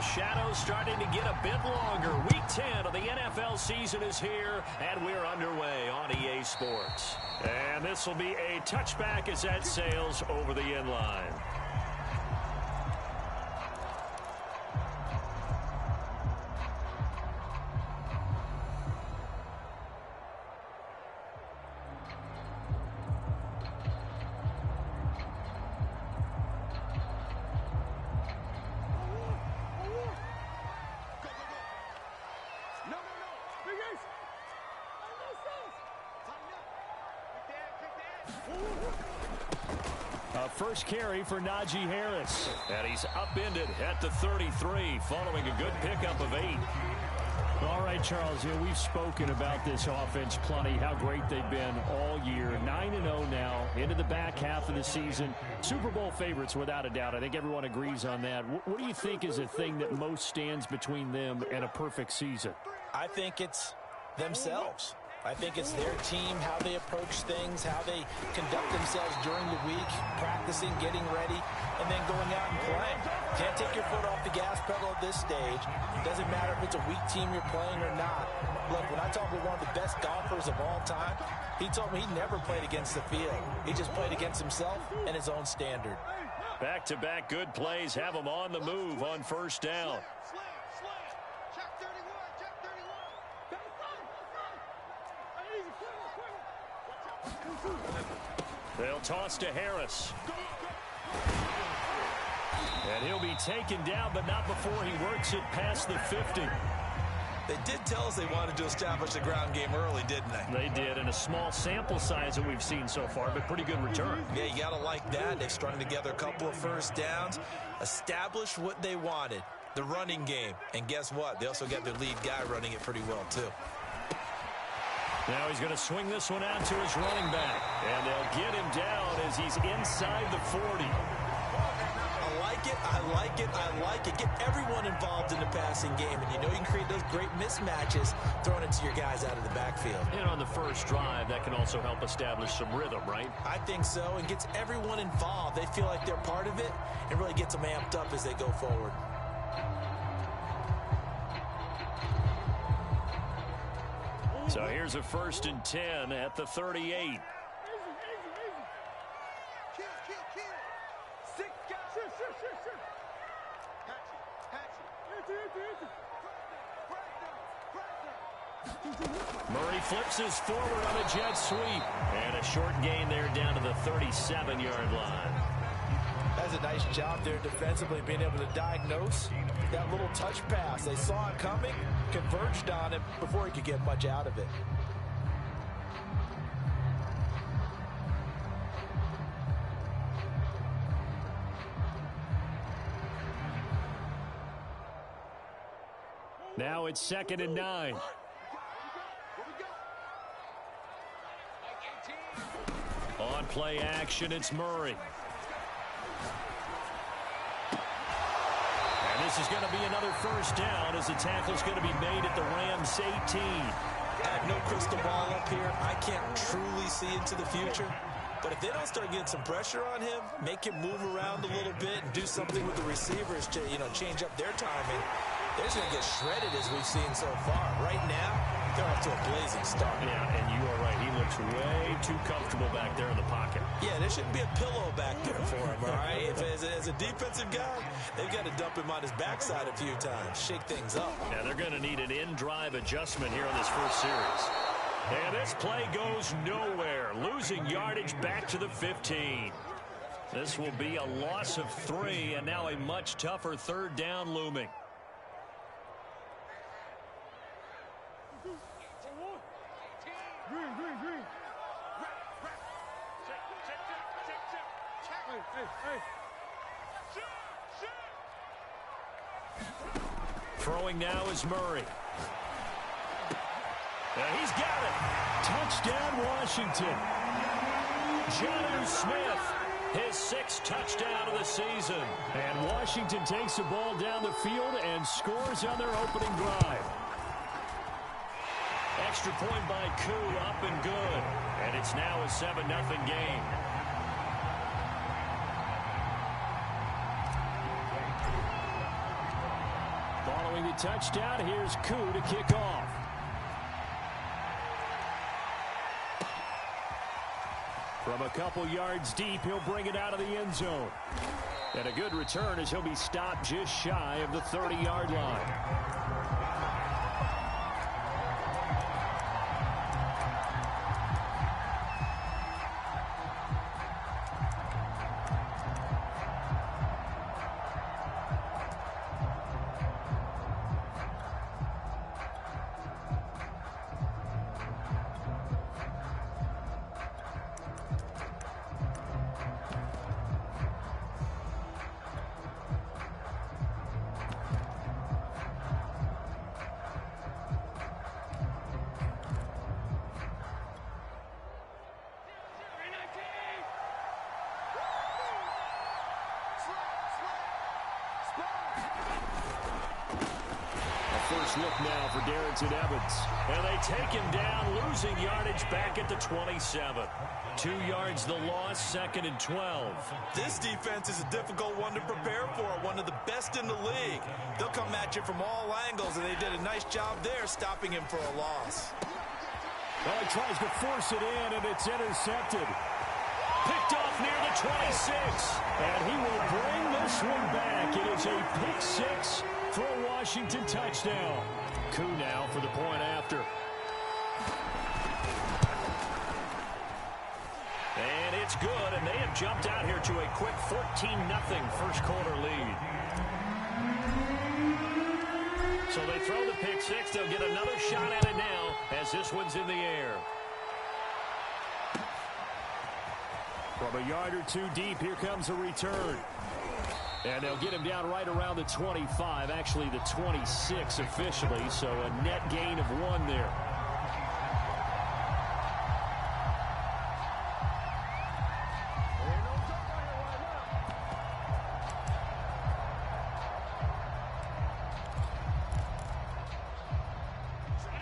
shadows starting to get a bit longer. Week 10 of the NFL season is here, and we're underway on EA Sports. And this will be a touchback as that sails over the end line. First carry for Najee Harris. And he's upended at the 33 following a good pickup of 8. All right, Charles, we've spoken about this offense plenty, how great they've been all year. 9-0 now into the back half of the season. Super Bowl favorites without a doubt. I think everyone agrees on that. What do you think is the thing that most stands between them and a perfect season? I think it's themselves. I think it's their team, how they approach things, how they conduct themselves during the week, practicing, getting ready, and then going out and playing. Can't take your foot off the gas pedal at this stage. Doesn't matter if it's a weak team you're playing or not. Look, when I talk with one of the best golfers of all time, he told me he never played against the field. He just played against himself and his own standard. Back-to-back good plays have him on the move on first down. They'll toss to Harris. And he'll be taken down, but not before he works it past the 50. They did tell us they wanted to establish the ground game early, didn't they? They did, and a small sample size that we've seen so far, but pretty good return. Yeah, you got to like that. They've strung together a couple of first downs, established what they wanted, the running game. And guess what? They also got their lead guy running it pretty well, too. Now he's going to swing this one out to his running back. And they'll get him down as he's inside the 40. I like it, I like it, I like it. Get everyone involved in the passing game. And you know you can create those great mismatches throwing it to your guys out of the backfield. And on the first drive, that can also help establish some rhythm, right? I think so, and gets everyone involved. They feel like they're part of it and really gets them amped up as they go forward. So here's a 1st and 10 at the 38. Murray flips his forward on a jet sweep. And a short gain there down to the 37-yard line. That's a nice job there defensively, being able to diagnose that little touch pass. They saw it coming, converged on it before he could get much out of it. Now it's 2nd and 9. On play action, it's Murray. And this is going to be another first down as the tackle's going to be made at the Rams 18. I have no crystal ball up here. I can't truly see into the future. But if they don't start getting some pressure on him, make him move around a little bit and do something with the receivers to, change up their timing, they're just going to get shredded as we've seen so far. Right now, they're off to a blazing start. Yeah, and you are right. He looks way too comfortable back there in the pocket. Yeah, there shouldn't be a pillow back there for him, all right? If as a defensive guy, they've got to dump him on his backside a few times, shake things up. Now, they're going to need an in-drive adjustment here on this first series. And this play goes nowhere, losing yardage back to the 15. This will be a loss of 3, and now a much tougher 3rd down looming. Throwing now is Murray. And he's got it. Touchdown, Washington. Jonnu Smith, his 6th touchdown of the season. And Washington takes the ball down the field and scores on their opening drive. Extra point by Koo, up and good. And it's now a 7-0 game. touchdown. Here's Koo to kick off. From a couple yards deep, he'll bring it out of the end zone. And a good return as he'll be stopped just shy of the 30-yard line. First look now for Darrington Evans. And they take him down, losing yardage back at the 27. 2 yards the loss, 2nd and 12. This defense is a difficult one to prepare for, one of the best in the league. They'll come at you from all angles, and they did a nice job there stopping him for a loss. Well, he tries to force it in, and it's intercepted. Picked off near the 26. And he will bring this one back. It is a pick six for a Washington touchdown. Koo now for the point after. And it's good, and they have jumped out here to a quick 14-0 first quarter lead. So they throw the pick six. They'll get another shot at it now as this one's in the air. From a yard or two deep, here comes a return. And they'll get him down right around the 25, actually the 26 officially, so a net gain of 1 there.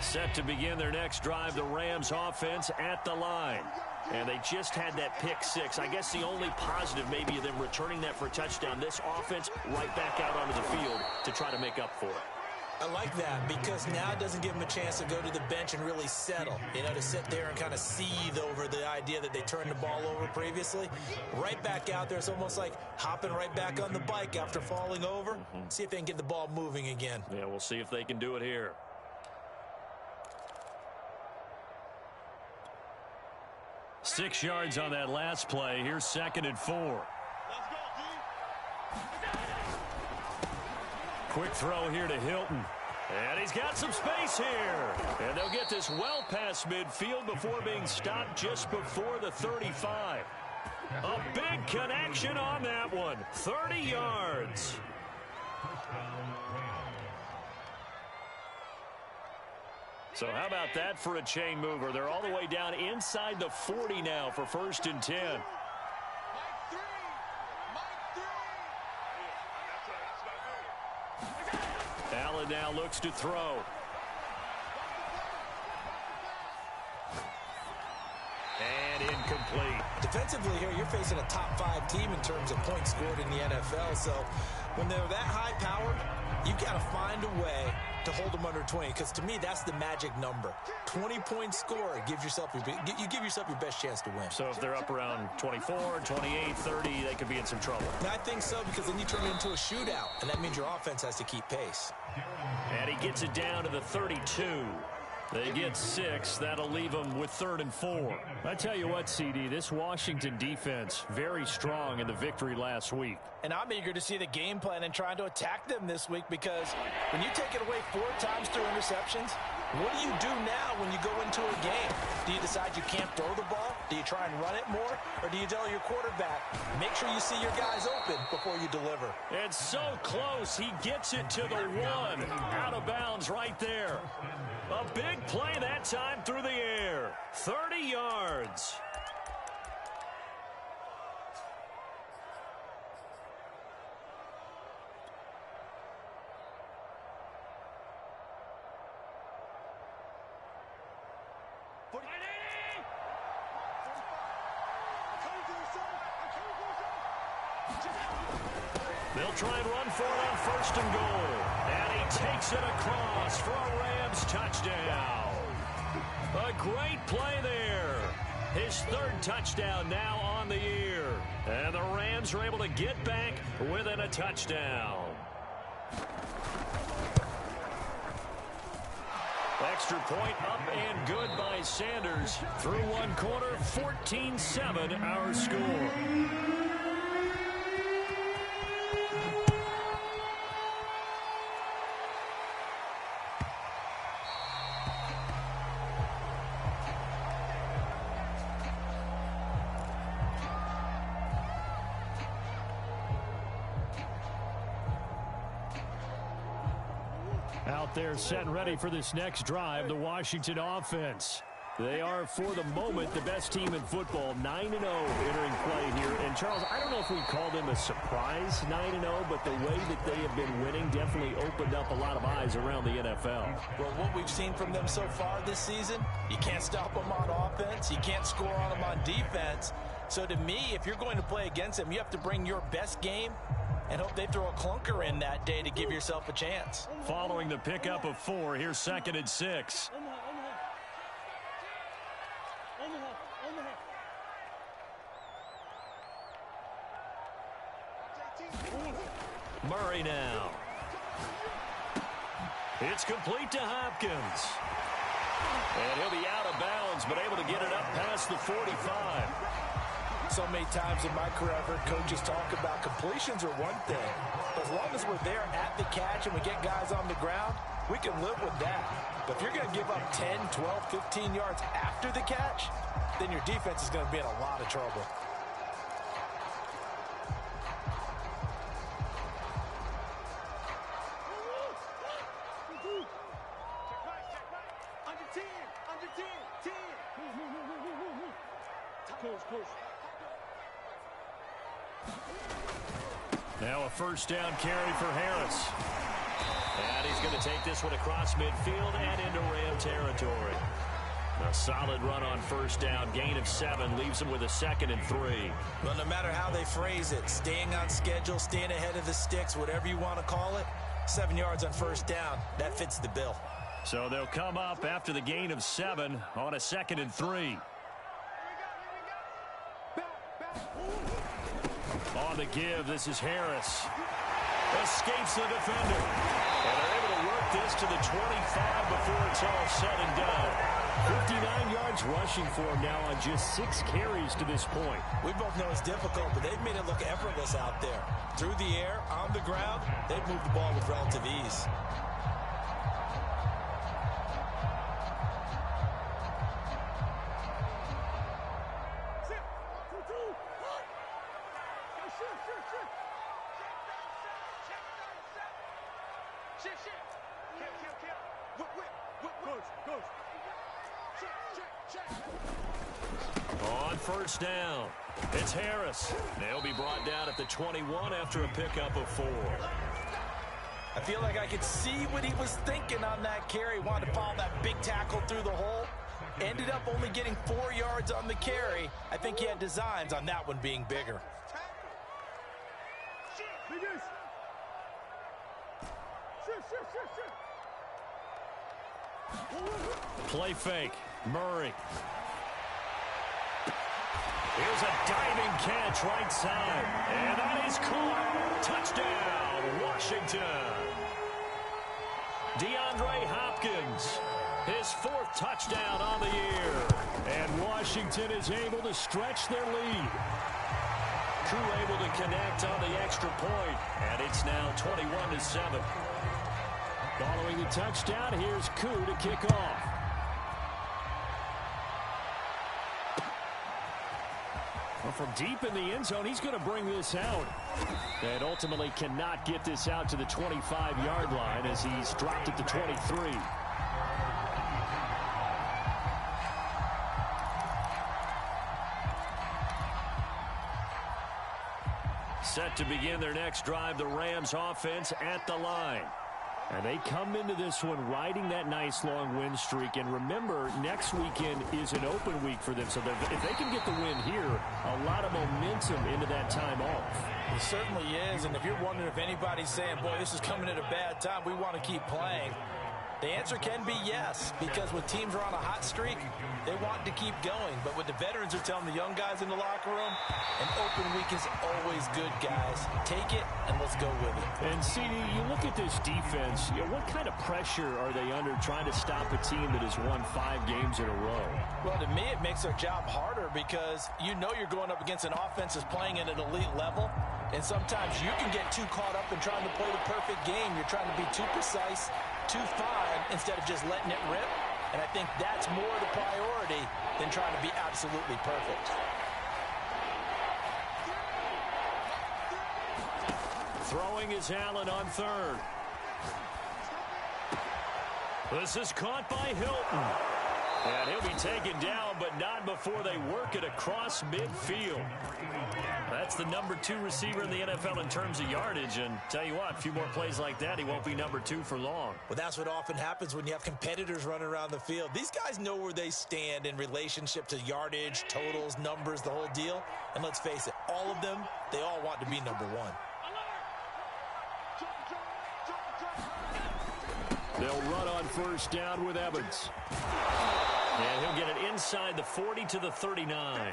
Set to begin their next drive, the Rams offense at the line. And they just had that pick six. I guess the only positive maybe of them returning that for a touchdown. This offense right back out onto the field to try to make up for it. I like that because now it doesn't give them a chance to go to the bench and really settle. You know, to sit there and kind of seethe over the idea that they turned the ball over previously. Right back out there. It's almost like hopping right back on the bike after falling over. See if they can get the ball moving again. Yeah, we'll see if they can do it here. Six yards on that last play. Here's 2nd and 4. Quick throw here to Hilton. And he's got some space here. And they'll get this well past midfield before being stopped just before the 35. A big connection on that one. 30 yards. So how about that for a chain mover? They're all the way down inside the 40 now for 1st and 10. Allen now looks to throw. And incomplete. Defensively here, you're facing a top 5 team in terms of points scored in the NFL. So when they're that high powered, you got to find a way to hold them under 20, because to me that's the magic number. 20 points scored gives yourself you give yourself your best chance to win. So if they're up around 24, 28, 30, they could be in some trouble. I think so, because then you turn it into a shootout, and that means your offense has to keep pace. And he gets it down to the 32. They get 6. That'll leave them with 3rd and 4. I tell you what, CD, this Washington defense, very strong in the victory last week. And I'm eager to see the game plan and trying to attack them this week, because when you take it away 4 times through interceptions, what do you do now when you go into a game? Do you decide you can't throw the ball? Do you try and run it more? Or do you tell your quarterback, make sure you see your guys open before you deliver? It's so close. He gets it to the 1. Out of bounds right there. A big play that time through the air. 30 yards. They'll try and run for it on 1st and goal. And he takes it across for a Rams touchdown. A great play there. His 3rd touchdown now on the year. And the Rams are able to get back within a touchdown. Extra point up and good by Sanders. Through one quarter, 14-7 our score. Out there set and ready for this next drive, the Washington offense. They are, for the moment, the best team in football, 9-0 entering play here. And, Charles, I don't know if we call them a surprise 9-0, but the way that they have been winning definitely opened up a lot of eyes around the NFL. Well, what we've seen from them so far this season, you can't stop them on offense. You can't score on them on defense. So, to me, if you're going to play against them, you have to bring your best game and hope they throw a clunker in that day to give yourself a chance. Following the pickup of 4, here's 2nd and 6. Murray now. It's complete to Hopkins. And he'll be out of bounds, but able to get it up past the 45. So many times in my career, I've heard coaches talk about completions are one thing. But as long as we're there at the catch and we get guys on the ground, we can live with that. But if you're going to give up 10, 12, 15 yards after the catch, then your defense is going to be in a lot of trouble. Now a 1st down carry for Harris. And he's going to take this one across midfield and into Ram territory. A solid run on 1st down. Gain of 7 leaves him with a 2nd and 3. Well, no matter how they phrase it, staying on schedule, staying ahead of the sticks, whatever you want to call it, 7 yards on 1st down, that fits the bill. So they'll come up after the gain of 7 on a 2nd and 3. On the give, this is Harris. Escapes the defender. And they're able to work this to the 25 before it's all said and done. 59 yards rushing for him now on just 6 carries to this point. We both know it's difficult, but they've made it look effortless out there. Through the air, on the ground, they've moved the ball with relative ease. On 1st down, it's Harris. They'll be brought down at the 21 after a pickup of 4. I feel like I could see what he was thinking on that carry. Wanted to follow that big tackle through the hole. Ended up only getting 4 yards on the carry. I think he had designs on that one being bigger. Play fake. Murray. Here's a diving catch right side. And that is caught. Touchdown, Washington. DeAndre Hopkins. His 4th touchdown on the year. And Washington is able to stretch their lead. Koo able to connect on the extra point. And it's now 21-7. Following the touchdown, here's Koo to kick off. Well, from deep in the end zone, he's going to bring this out. And ultimately cannot get this out to the 25-yard line as he's dropped at the 23. Set to begin their next drive, the Rams offense at the line. And they come into this one riding that nice long win streak. And remember, next weekend is an open week for them. So if they can get the win here, a lot of momentum into that time off. It certainly is. And if you're wondering if anybody's saying, boy, this is coming at a bad time, we want to keep playing, the answer can be yes, because when teams are on a hot streak, they want to keep going. But what the veterans are telling the young guys in the locker room, an open week is always good, guys. Take it, and let's go with it. And, CD, you look at this defense, what kind of pressure are they under trying to stop a team that has won 5 games in a row? Well, to me, it makes their job harder because you know you're going up against an offense that's playing at an elite level, and sometimes you can get too caught up in trying to play the perfect game. You're trying to be too precise, too fine, instead of just letting it rip. And I think that's more the priority than trying to be absolutely perfect. Throwing is Allen on third. This is caught by Hilton. And he'll be taken down, but not before they work it across midfield. That's the number 2 receiver in the NFL in terms of yardage. And tell you what, a few more plays like that, he won't be number 2 for long. Well, that's what often happens when you have competitors running around the field. These guys know where they stand in relationship to yardage, totals, numbers, the whole deal. And let's face it, all of them, they all want to be number 1. They'll run on first down with Evans. And he'll get it inside the 40 to the 39.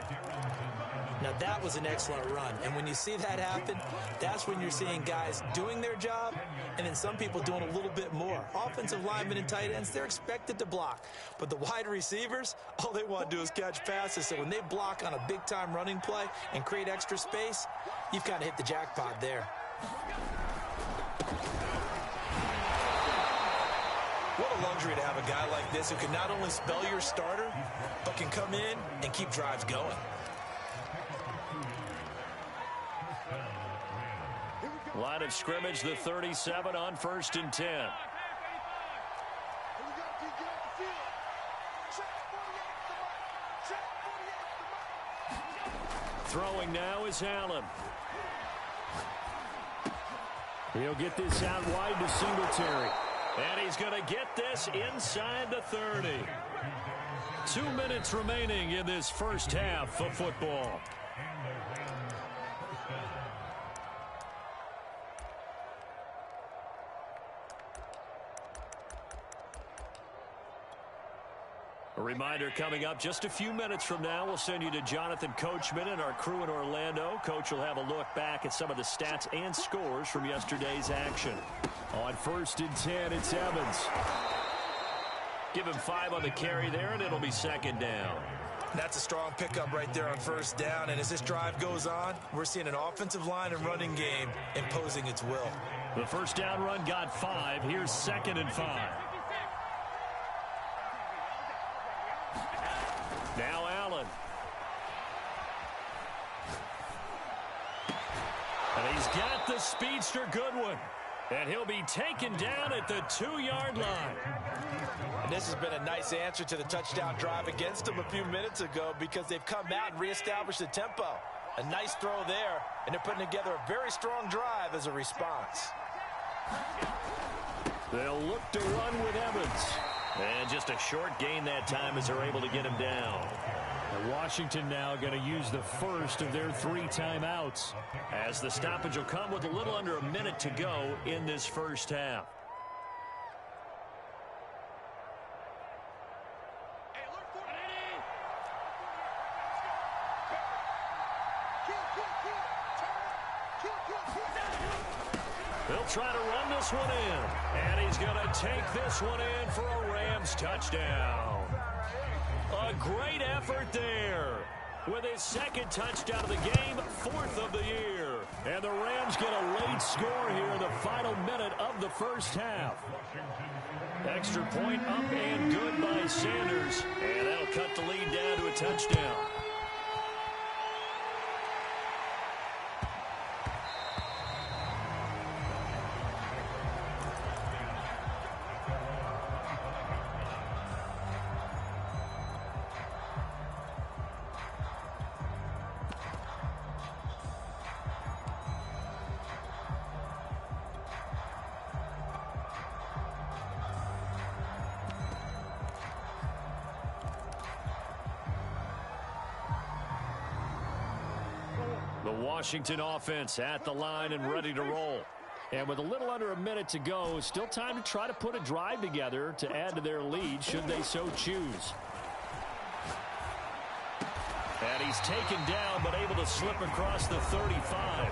Now, that was an excellent run. And when you see that happen, that's when you're seeing guys doing their job and then some people doing a little bit more. Offensive linemen and tight ends, they're expected to block. But the wide receivers, all they want to do is catch passes. So when they block on a big-time running play and create extra space, you've kind of hit the jackpot there. What a luxury to have a guy like this who can not only spell your starter, but can come in and keep drives going. Line of scrimmage, the 37 on 1st and 10. Throwing now is Allen. He'll get this out wide to Singletary. And he's going to get this inside the 30. 2 minutes remaining in this first half of football. A reminder coming up just a few minutes from now, we'll send you to Jonathan Coachman and our crew in Orlando. Coach will have a look back at some of the stats and scores from yesterday's action. On 1st and 10, it's Evans. Give him 5 on the carry there, and it'll be 2nd down. That's a strong pickup right there on 1st down. And as this drive goes on, we're seeing an offensive line and running game imposing its will. The 1st down run got 5. Here's 2nd and 5. Now Allen. And he's got the speedster Goodwin. And he'll be taken down at the 2-yard line. And this has been a nice answer to the touchdown drive against them a few minutes ago because they've come out and reestablished the tempo. A nice throw there, and they're putting together a very strong drive as a response. They'll look to run with Evans. And just a short gain that time as they're able to get him down. And Washington now going to use the first of their 3 timeouts. As the stoppage will come with a little under a minute to go in this first half. They'll try to run this one in. And he's going to take this one in for a Rams touchdown. A great effort there. With his 2nd touchdown of the game, 4th of the year. And the Rams get a late score here in the final minute of the first half. Extra point up and good by Sanders. And that'll cut the lead down to a touchdown. The Washington offense at the line and ready to roll. And with a little under a minute to go, still time to try to put a drive together to add to their lead should they so choose. And he's taken down but able to slip across the 35.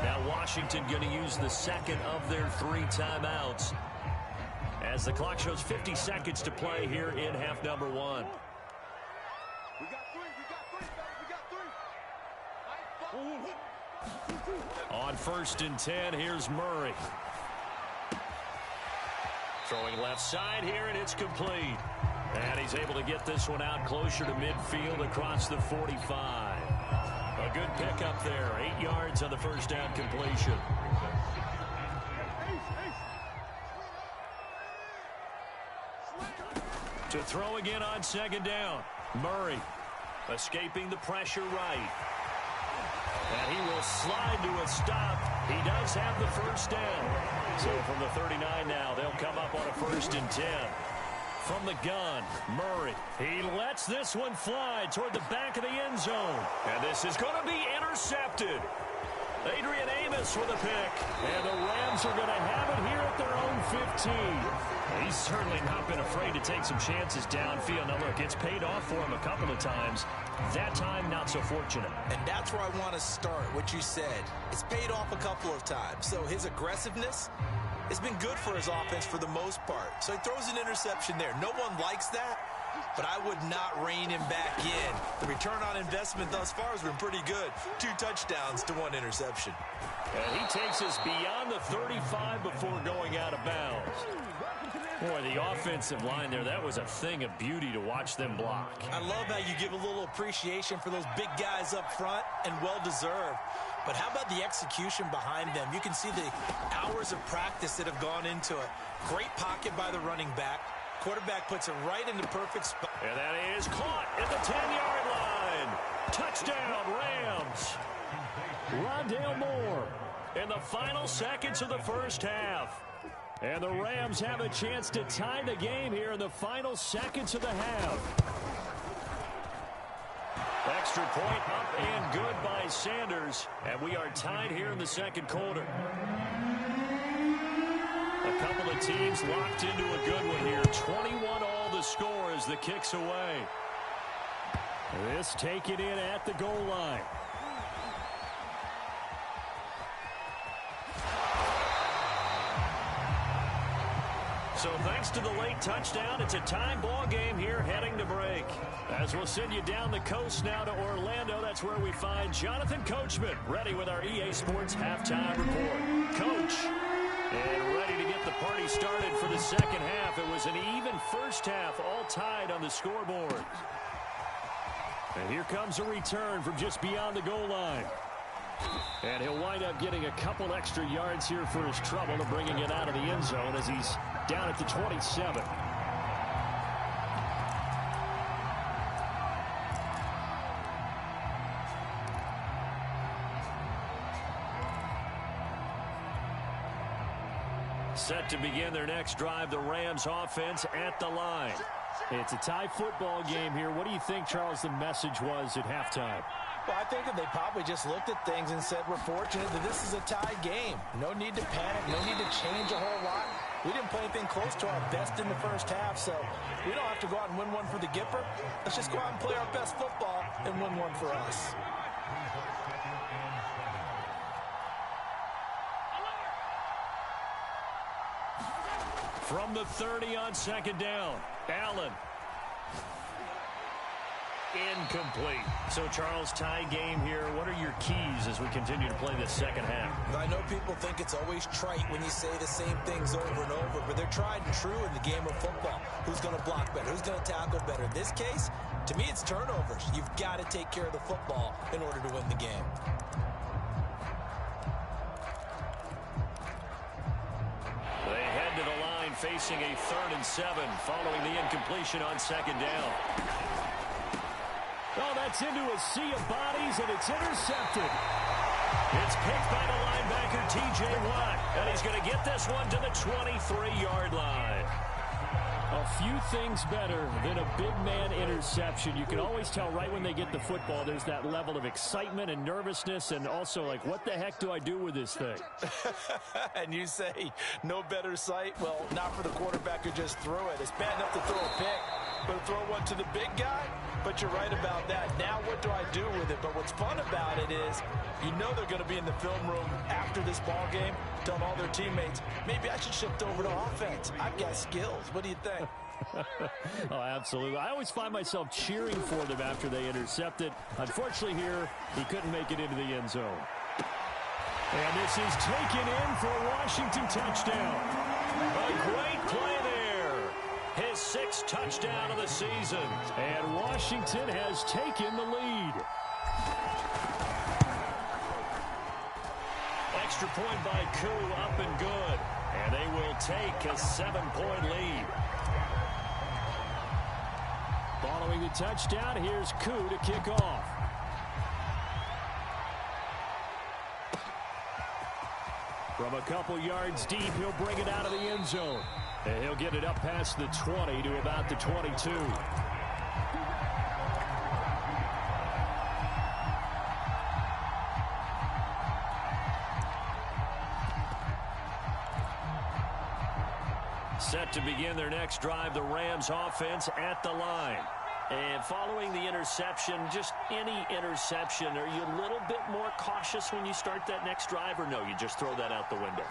Now Washington going to use the second of their 3 timeouts as the clock shows 50 seconds to play here in half number 1. On 1st and 10, here's Murray. Throwing left side here, and it's complete. And he's able to get this one out closer to midfield across the 45. A good pickup there. 8 yards on the first down completion. To throw again on 2nd down. Murray escaping the pressure right. And he will slide to a stop. He does have the first down. So from the 39 now, they'll come up on a 1st and 10. From the gun, Murray. He lets this one fly toward the back of the end zone. And this is going to be intercepted. Adrian Amos with a pick. And the Rams are going to have it here at their own 15. He's certainly not been afraid to take some chances downfield. Now, look, it's paid off for him a couple of times. That time, not so fortunate. And that's where I want to start, what you said. It's paid off a couple of times. So his aggressiveness has been good for his offense for the most part. So he throws an interception there. No one likes that, but I would not rein him back in. The return on investment thus far has been pretty good. 2 touchdowns to 1 interception. And he takes us beyond the 35 before going out of bounds. Boy, the offensive line there, that was a thing of beauty to watch them block. I love how you give a little appreciation for those big guys up front, and well-deserved. But how about the execution behind them? You can see the hours of practice that have gone into it. Great pocket by the running back. Quarterback puts it right in the perfect spot. And that is caught at the 10-yard line. Touchdown, Rams. Rondale Moore in the final seconds of the first half. And the Rams have a chance to tie the game here in the final seconds of the half. Extra point up and good by Sanders. And we are tied here in the second quarter. A couple of teams locked into a good one here. 21 all the score as the kick's away. This taken in at the goal line. So thanks to the late touchdown, it's a time ball game here heading to break. As we'll send you down the coast now to Orlando, that's where we find Jonathan Coachman ready with our EA Sports halftime report. Coach, and ready to get the party started for the second half. It was an even first half, all tied on the scoreboard. And here comes a return from just beyond the goal line. And he'll wind up getting a couple extra yards here for his trouble of bringing it out of the end zone as he's down at the 27. Set to begin their next drive, the Rams offense at the line. It's a tie football game here. What do you think, Charles, the message was at halftime? Well, I think that they probably just looked at things and said, we're fortunate that this is a tie game. No need to panic. No need to change a whole lot. We didn't play anything close to our best in the first half, so we don't have to go out and win one for the Gipper. Let's just go out and play our best football and win one for us. From the 30 on second down, Allen. Incomplete. So, Charles, tie game here. What are your keys as we continue to play this second half? I know people think it's always trite when you say the same things over and over, but they're tried and true in the game of football. Who's going to block better? Who's going to tackle better? In this case, to me, it's turnovers. You've got to take care of the football in order to win the game. They head to the line facing a 3rd and 7 following the incompletion on second down. Oh, that's into a sea of bodies, and it's intercepted. It's picked by the linebacker, T.J. Watt, and he's going to get this one to the 23-yard line. A few things better than a big man interception. You can always tell right when they get the football, there's that level of excitement and nervousness, and also like, what the heck do I do with this thing? And you say no better sight? Well, not for the quarterback who just threw it. It's bad enough to throw a pick, but to throw one to the big guy? But you're right about that. Now what do I do with it? But what's fun about it is you know they're going to be in the film room after this ball game telling all their teammates, maybe I should shift over to offense. I've got skills. What do you think? Oh, absolutely. I always find myself cheering for them after they intercept it. Unfortunately here, he couldn't make it into the end zone. And this is taken in for a Washington touchdown. A great play there. His 6th touchdown of the season. And Washington has taken the lead. Extra point by Koo, up and good. And they will take a 7-point lead. Following the touchdown, here's Koo to kick off. From a couple yards deep, he'll bring it out of the end zone. And he'll get it up past the 20 to about the 22. Set to begin their next drive, the Rams offense at the line. And following the interception, just any interception, are you a little bit more cautious when you start that next drive, or no, you just throw that out the window?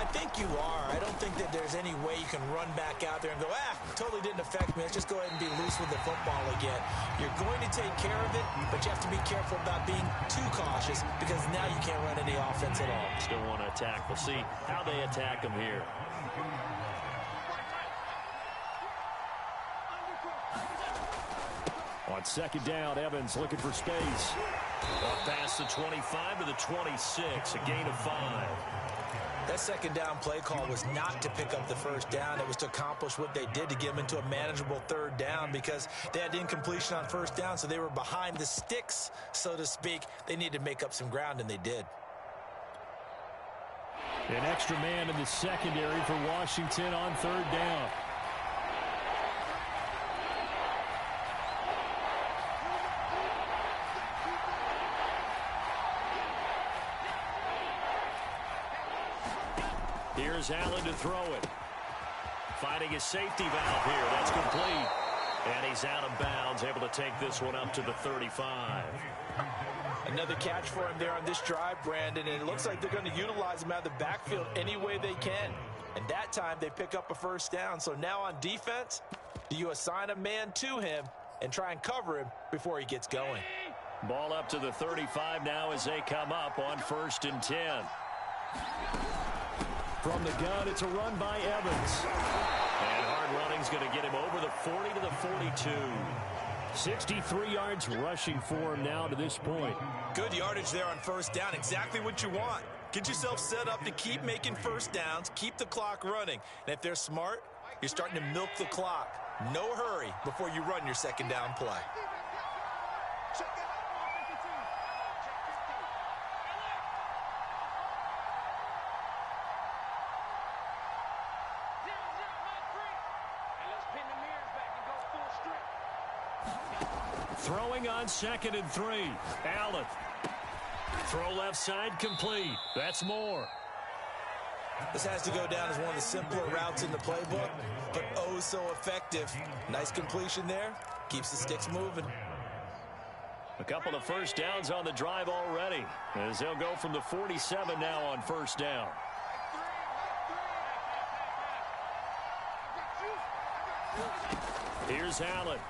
I think you are. I don't think that there's any way you can run back out there and go, totally didn't affect me. Let's just go ahead and be loose with the football again. You're going to take care of it, but you have to be careful about being too cautious because now you can't run any offense at all. Still want to attack. We'll see how they attack them here. On second down, Evans looking for space. Up past the 25 to the 26, a gain of 5. That second down play call was not to pick up the first down. It was to accomplish what they did to get them into a manageable third down because they had incompletion on first down, so they were behind the sticks, so to speak. They needed to make up some ground, and they did. An extra man in the secondary for Washington on third down. Here's Allen to throw it. Finding his safety valve here. That's complete. And he's out of bounds, able to take this one up to the 35. Another catch for him there on this drive, Brandon, and it looks like they're going to utilize him out of the backfield any way they can. And that time they pick up a first down. So now on defense, do you assign a man to him and try and cover him before he gets going? Ball up to the 35 now as they come up on 1st and 10. From the gun, it's a run by Evans. And hard running's going to get him over the 40 to the 42. 63 yards rushing for him now to this point. Good yardage there on first down. Exactly what you want. Get yourself set up to keep making first downs, keep the clock running. And if they're smart, you're starting to milk the clock. No hurry before you run your second down play. Throwing on 2nd and 3. Allen. Throw left side complete. That's more. This has to go down as one of the simpler routes in the playbook, but oh so effective. Nice completion there. Keeps the sticks moving. A couple of first downs on the drive already, as they'll go from the 47 now on first down. Here's Allen.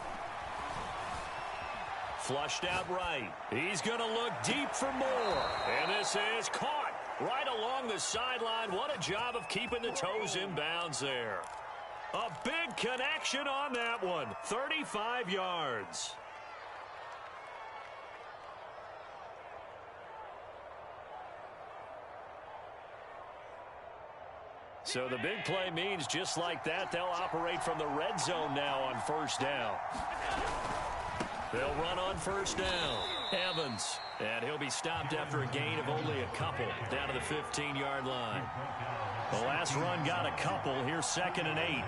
Flushed out right. He's going to look deep for more. And this is caught right along the sideline. What a job of keeping the toes in bounds there. A big connection on that one. 35 yards. So the big play means just like that, they'll operate from the red zone now on first down. They'll run on first down. Evans. And he'll be stopped after a gain of only a couple down to the 15-yard line. The last run got a couple. Here's 2nd and 8.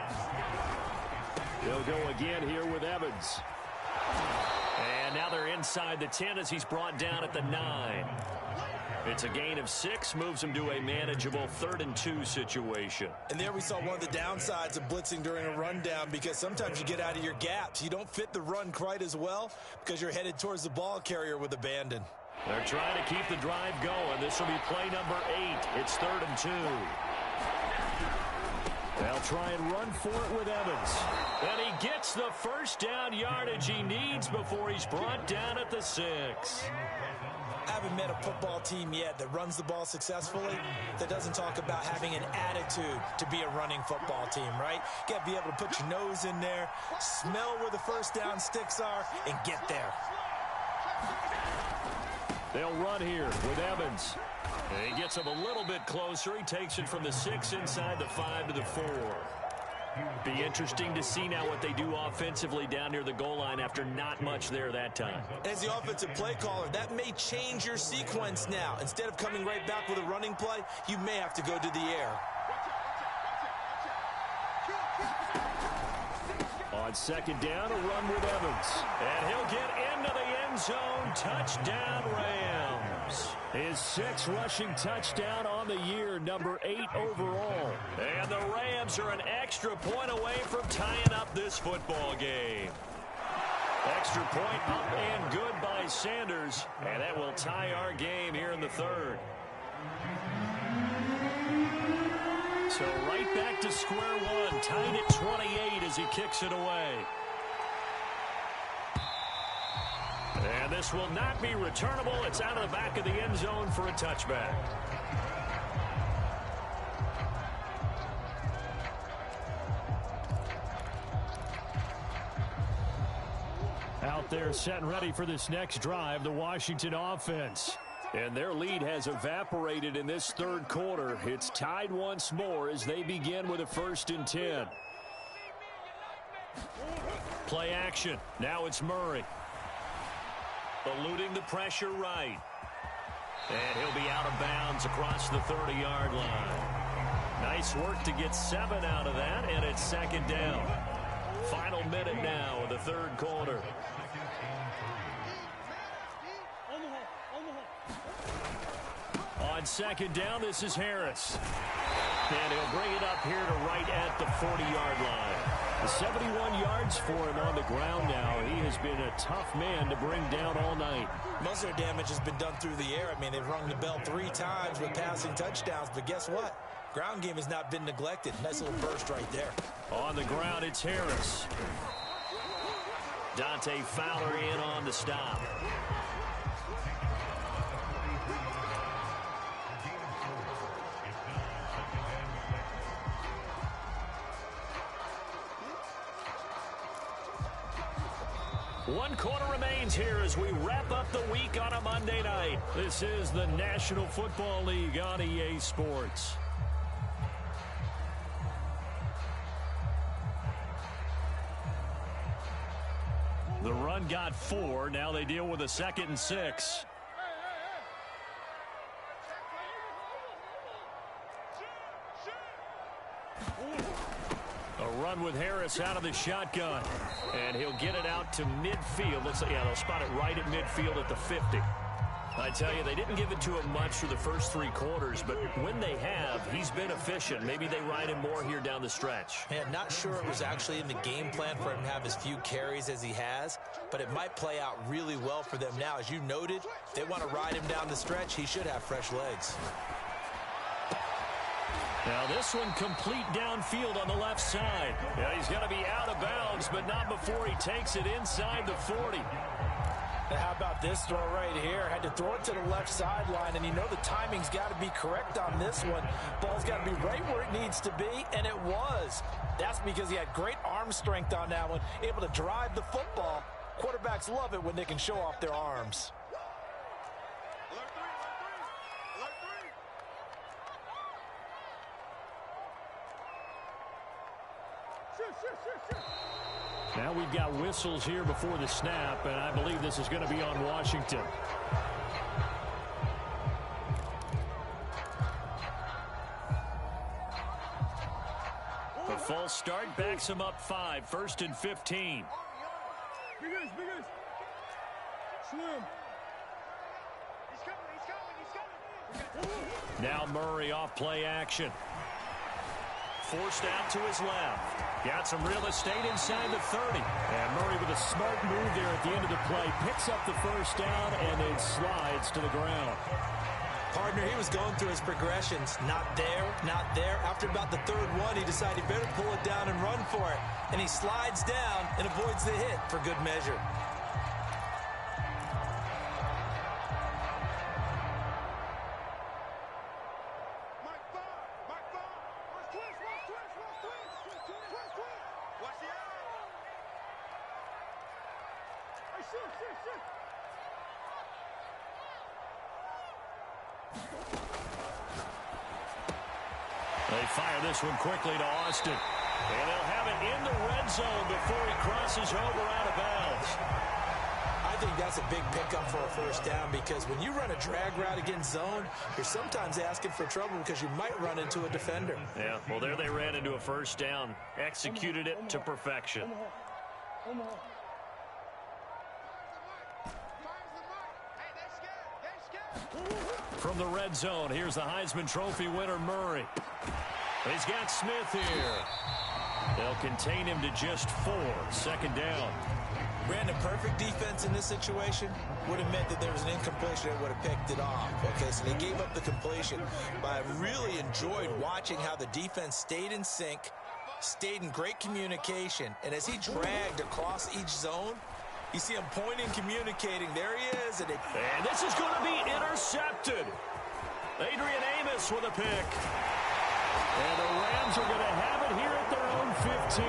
They'll go again here with Evans. And now they're inside the 10 as he's brought down at the 9. It's a gain of 6, moves him to a manageable 3rd and 2 situation. And there we saw one of the downsides of blitzing during a rundown, because sometimes you get out of your gaps. You don't fit the run quite as well because you're headed towards the ball carrier with abandon. They're trying to keep the drive going. This will be play number 8. It's 3rd and 2. They'll try and run for it with Evans. And he gets the first down yardage he needs before he's brought down at the 6. I haven't met a football team yet that runs the ball successfully that doesn't talk about having an attitude to be a running football team, right? You got to be able to put your nose in there, smell where the first down sticks are, and get there. They'll run here with Evans. And he gets him a little bit closer. He takes it from the 6 inside the 5 to the 4. Be interesting to see now what they do offensively down near the goal line after not much there that time. As the offensive play caller, that may change your sequence now. Instead of coming right back with a running play, you may have to go to the air. On 2nd down, a run with Evans. And he'll get into the end zone. Touchdown, Rams. His 6th rushing touchdown on the year, number 8 overall. And the Rams are an extra point away from tying up this football game. Extra point up and good by Sanders. And that will tie our game here in the 3rd. So right back to square one, tied at 28 as he kicks it away. And this will not be returnable. It's out of the back of the end zone for a touchback. Out there set and ready for this next drive, the Washington offense. And their lead has evaporated in this 3rd quarter. It's tied once more as they begin with a 1st and 10. Play action. Now it's Murray. Eluding the pressure right. And he'll be out of bounds across the 30-yard line. Nice work to get 7 out of that, and it's 2nd down. Final minute now of the 3rd quarter. On 2nd down, this is Harris. And he'll bring it up here to right at the 40-yard line. 71 yards for him on the ground now. He has been a tough man to bring down all night. Most of their damage has been done through the air. I mean, they've rung the bell 3 times with passing touchdowns, but guess what? Ground game has not been neglected. Nice little burst right there. On the ground, it's Harris. Dante Fowler in on the stop. One quarter remains here as we wrap up the week on a Monday night. This is the National Football League on EA Sports. The run got 4. Now they deal with a 2nd and 6. A run with Harris out of the shotgun. And he'll get it out to midfield. Looks like, yeah, they'll spot it right at midfield at the 50. I tell you, they didn't give it to him much for the first 3 quarters, but when they have, he's been efficient. Maybe they ride him more here down the stretch. Man, not sure it was actually in the game plan for him to have as few carries as he has, but it might play out really well for them now. As you noted, they want to ride him down the stretch. He should have fresh legs. Now this one complete downfield on the left side. Yeah, he's going to be out of bounds, but not before he takes it inside the 40. Now how about this throw right here? Had to throw it to the left sideline, and you know the timing's got to be correct on this one. Ball's got to be right where it needs to be, and it was. That's because he had great arm strength on that one, able to drive the football. Quarterbacks love it when they can show off their arms. Now we've got whistles here before the snap, and I believe this is going to be on Washington. False start backs him up 5, 1st and 15. Now Murray off play action. Forced out to his left. Got some real estate inside the 30. And Murray with a smart move there at the end of the play. Picks up the first down and then slides to the ground. Partner, he was going through his progressions. Not there, not there. After about the third one, he decided he better pull it down and run for it. And he slides down and avoids the hit for good measure. They fire this one quickly to Austin. And they'll have it in the red zone before he crosses over out of bounds. I think that's a big pickup for a first down because when you run a drag route against zone, you're sometimes asking for trouble because you might run into a defender. Yeah, well, there they ran into a first down. Executed it to perfection. From the red zone, here's the Heisman Trophy winner, Murray. He's got Smith here. They'll contain him to just 4, 2nd down. Brandon, perfect defense in this situation would have meant that there was an incompletion that would have picked it off. Okay, so they gave up the completion. But I really enjoyed watching how the defense stayed in sync, stayed in great communication, and as he dragged across each zone, you see him pointing, communicating. There he is. And this is going to be intercepted. Adrian Amos with a pick. And the Rams are going to have it here at their own 15.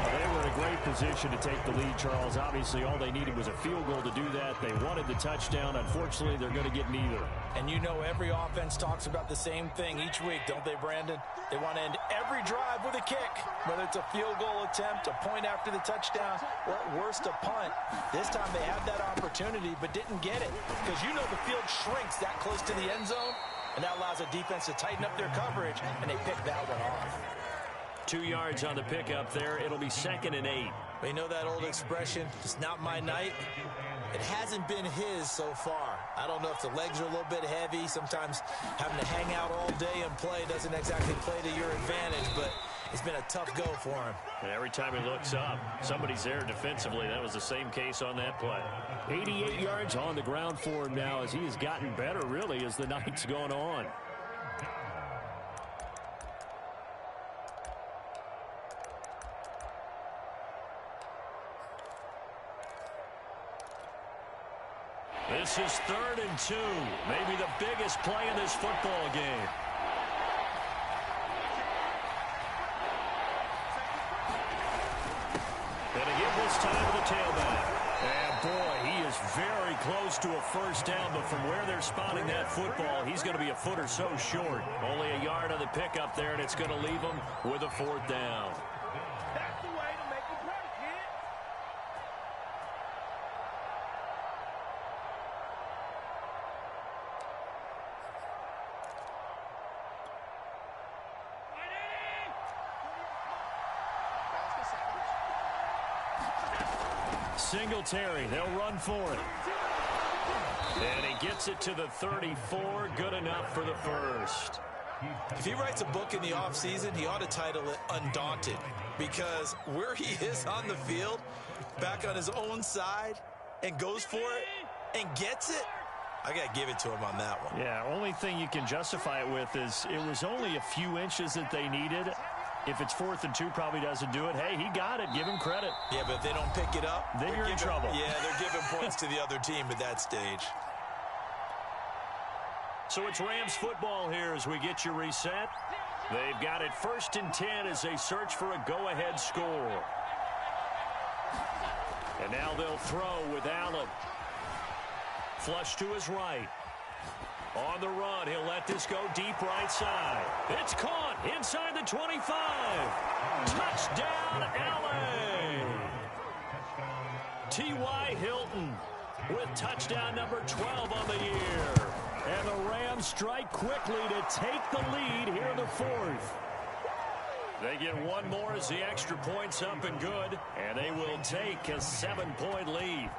They were in a great position to take the lead, Charles. Obviously, all they needed was a field goal to do that. They wanted the touchdown. Unfortunately, they're going to get neither. And you know every offense talks about the same thing each week, don't they, Brandon? They want to end every drive with a kick, whether it's a field goal attempt, a point after the touchdown, or at worst, a punt. This time they had that opportunity but didn't get it because you know the field shrinks that close to the end zone, and that allows a defense to tighten up their coverage, and they picked that one off. 2 yards on the pickup there. It'll be 2nd and 8. But you know that old expression, it's not my night? It hasn't been his so far. I don't know if the legs are a little bit heavy. Sometimes having to hang out all day and play doesn't exactly play to your advantage, but it's been a tough go for him. And every time he looks up, somebody's there defensively. That was the same case on that play. 88 yards on the ground for him now as he has gotten better, really, as the night's gone on. This is 3rd and 2. Maybe the biggest play in this football game. And again this time to the tailback. And boy, he is very close to a first down, but from where they're spotting that football, he's going to be a foot or so short. Only a yard on the pickup there, and it's going to leave him with a 4th down. That's the way to make a play, kid. Singletary, they'll run for it. And he gets it to the 34, good enough for the first. If he writes a book in the offseason, he ought to title it Undaunted, because where he is on the field, back on his own side, and goes for it and gets it, I got to give it to him on that one. Yeah, only thing you can justify it with is it was only a few inches that they needed. If it's 4th and 2, probably doesn't do it. Hey, he got it. Give him credit. Yeah, but if they don't pick it up, then you're in trouble. Yeah, they're giving points to the other team at that stage. So it's Rams football here as we get you reset. They've got it 1st and 10 as they search for a go-ahead score. And now they'll throw with Allen. Flush to his right. On the run, he'll let this go deep right side. It's caught inside the 25. Touchdown, Allen. T.Y. Hilton with touchdown number 12 on the year. And the Rams strike quickly to take the lead here in the 4th. They get one more as the extra point's up and good, and they will take a 7-point lead.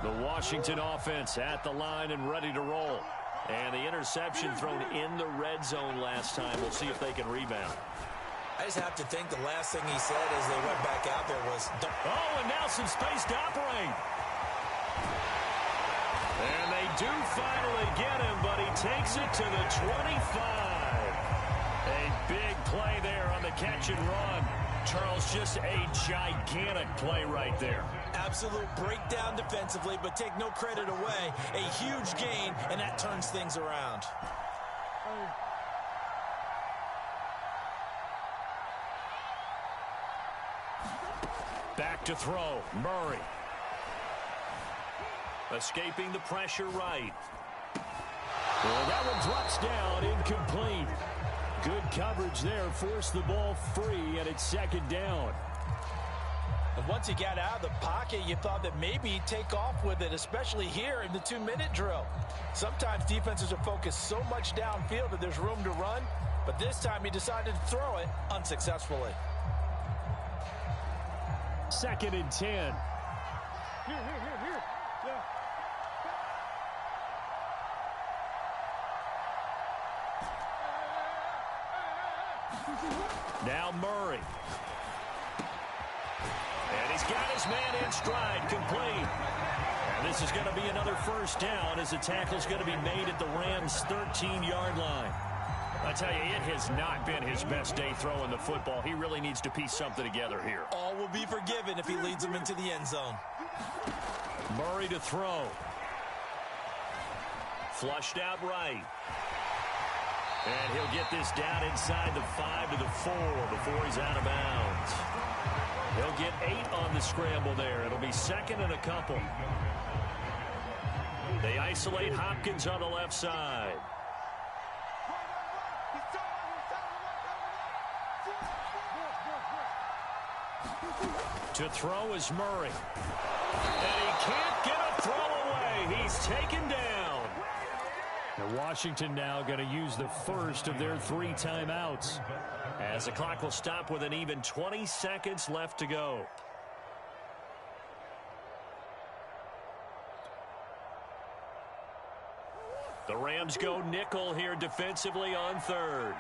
The Washington offense at the line and ready to roll. And the interception thrown in the red zone last time. We'll see if they can rebound. I just have to think the last thing he said as they went back out there was... Oh, and now some space to operate. And they do finally get him, but he takes it to the 25. A big play there on the catch and run. Charles, just a gigantic play right there. Absolute breakdown defensively, but take no credit away. A huge gain, and that turns things around. Back to throw, Murray. Escaping the pressure right. Well, that one drops down, incomplete. Good coverage there, forced the ball free, and it's second down. And once he got out of the pocket, you thought that maybe he'd take off with it, especially here in the 2-minute drill. Sometimes defenses are focused so much downfield that there's room to run, but this time he decided to throw it unsuccessfully. Second and 10. Here. Yeah. Now Murray. And he's got his man in stride, complete. And this is going to be another first down as the tackle's going to be made at the Rams' 13-yard line. I tell you, it has not been his best day throwing the football. He really needs to piece something together here. All will be forgiven if he leads them into the end zone. Murray to throw. Flushed out right. And he'll get this down inside the 5 to the 4 before he's out of bounds. He'll get 8 on the scramble there. It'll be second and a couple. They isolate Hopkins on the left side. To throw is Murray. And he can't get a throw away. He's taken down. Now Washington now going to use the first of their 3 timeouts. As the clock will stop with an even 20 seconds left to go. The Rams go nickel here defensively on third.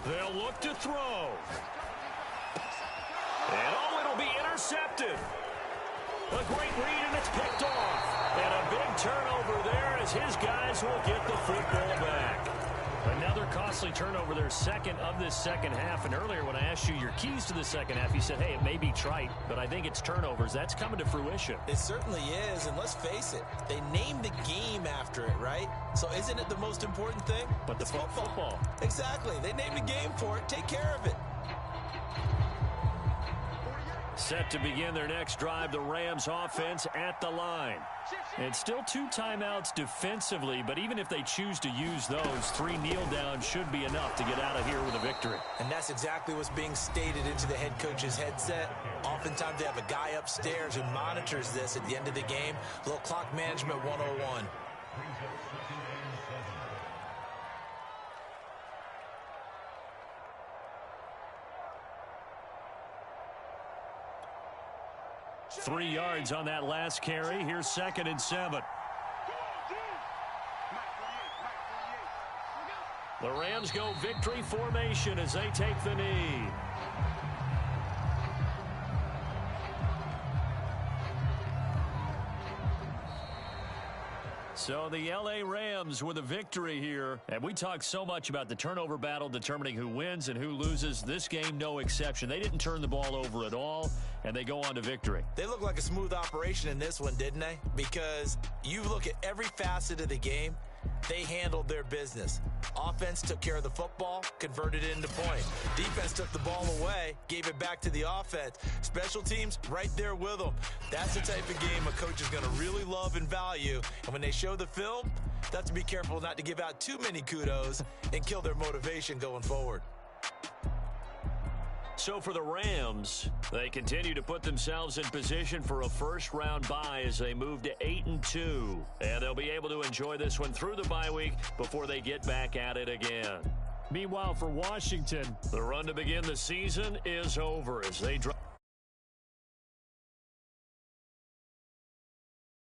They'll look to throw. And oh, it'll be intercepted. A great read, and it's picked off. And a big turnover there as his guys will get the football back. Another costly turnover, their second of this second half. And earlier when I asked you your keys to the second half, you said, hey, it may be trite, but I think it's turnovers. That's coming to fruition. It certainly is, and let's face it, they named the game after it, right? So isn't it the most important thing? But it's football. Exactly. They named a game for it. Take care of it. Set to begin their next drive, the Rams offense at the line. And still 2 timeouts defensively, but even if they choose to use those, 3 kneel downs should be enough to get out of here with a victory. And that's exactly what's being stated into the head coach's headset. Oftentimes they have a guy upstairs who monitors this at the end of the game. A little clock management 101. Three yards on that last carry. Here's second and 7. The Rams go victory formation as they take the knee. So the L.A. Rams with a victory here. And we talked so much about the turnover battle determining who wins and who loses. This game, no exception. They didn't turn the ball over at all, and they go on to victory. They look like a smooth operation in this one, didn't they? Because you look at every facet of the game, they handled their business. Offense took care of the football, converted it into points. Defense took the ball away, gave it back to the offense. Special teams, right there with them. That's the type of game a coach is going to really love and value. And when they show the film, they have to be careful not to give out too many kudos and kill their motivation going forward. So for the Rams, they continue to put themselves in position for a first-round bye as they move to 8-2. And they'll be able to enjoy this one through the bye week before they get back at it again. Meanwhile, for Washington, the run to begin the season is over as they drop.